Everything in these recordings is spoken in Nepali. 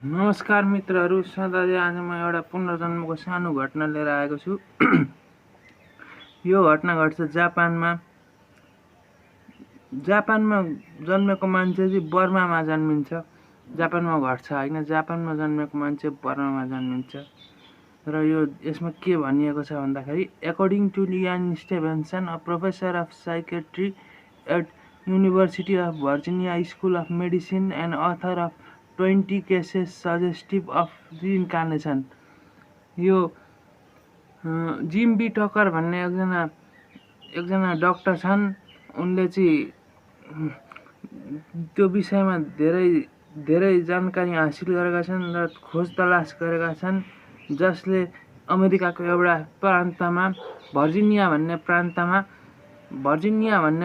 नमस्कार मित्रहरू, सधैँ आज म एउटा पुनर्जन्मको सानो घटना लिएर आएको छु। यो घटना घट्छ जापानमा जन्मेको मान्छे चाहिँ बर्मामा जन्मिन्छ। जापानमा घट्छ हैन, जापानमा जन्मेको मान्छे बर्मामा जन्मिन्छ। र यो यसमा के भनिएको छ भन्दाखेरि, according to Ian Stevenson, a professor of psychiatry at university of Virginia school of medicine and author of 20 cases suggestive of reincarnation। यो जिम बी टकर भन्ने एकजना डाक्टर छन्। उनले चाहिँ त्यो विषयमा धेरै जानकारी हासिल गरेका छन् र खोज तलास गरेका छन्, जसले अमेरिकाको एउटा प्रान्तमा भर्जिनिया भन्ने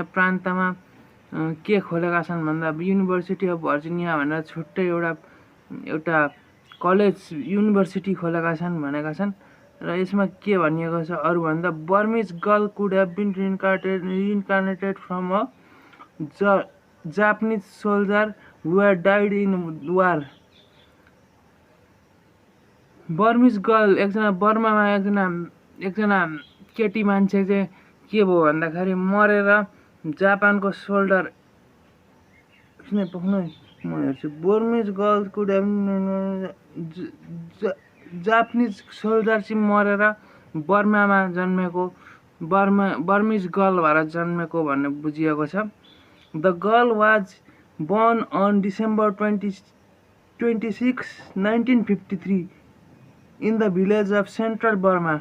प्रान्तमा के खोलेका छन् भन्दा युनिभर्सिटी अफ भर्जिनिया भनेर छुट्टै एउटा कलेज युनिभर्सिटी खोलेका छन् भनेका छन्। र यसमा के भनिएको छ अरु भन्दा, Burmese girl could have been reincarnated from a Japanese soldier who had died in war। Burmese girl बर्मामा एकजना केटी मान्छे चाहिँ के भयो भन्दाखेरि मरेर जापानको soldier Burmese girl could have Japanese soldier चाहिँ मरेर बर्मिज गर्ल भएर जन्मेको भन्ने बुझिएको छ। The girl was born on December 26, 1953 in the village of Central Burma।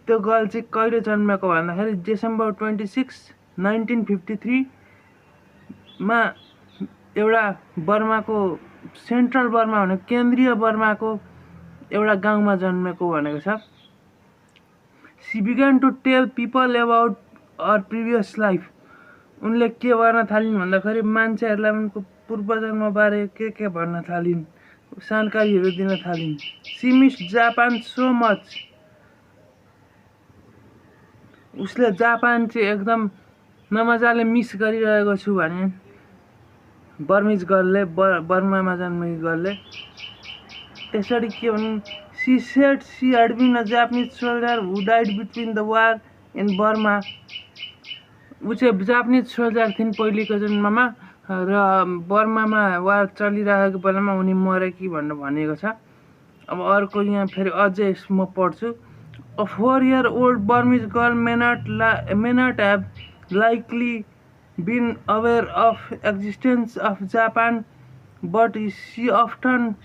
त्यो गर्ल चाहिँ कहिले जन्मेको भन्दाखेरि डिसेम्बर 26, 1953 मा एउटा बर्माको सेन्ट्रल बर्मा भनेको केन्द्रीय बर्माको एउटा गाउँमा जन्मेको भनेको छ। She began to tell people about our previous life. उनले के गर्न थालिन् भन्दाखेरि मान्छेहरूलाई उनको पूर्वजन्मबारे के भन्न थालिन्, जानकारीहरू दिन थालिन्। She miss Japan so much. उसले जापान चाहिँ एकदम नमजाले मिस गरिरहेको छु भने बर्मिज गर्लले, बर्मामा जन्मेको गर्लले। त्यसरी के भन्, she said she had been a Japanese soldier who died between the war in Burma। ऊ चाहिँ जापानिज सोल्जर थिइन् पहिलेको जन्ममा र बर्मामा वार चलिरहेको बेलामा उनी मरेकी भनेर भनिएको छ। अब अर्को यहाँ फेरि अझै म पढ्छु। A 4-year-old Burmese girl may not have likely been aware of existence of Japan, but she often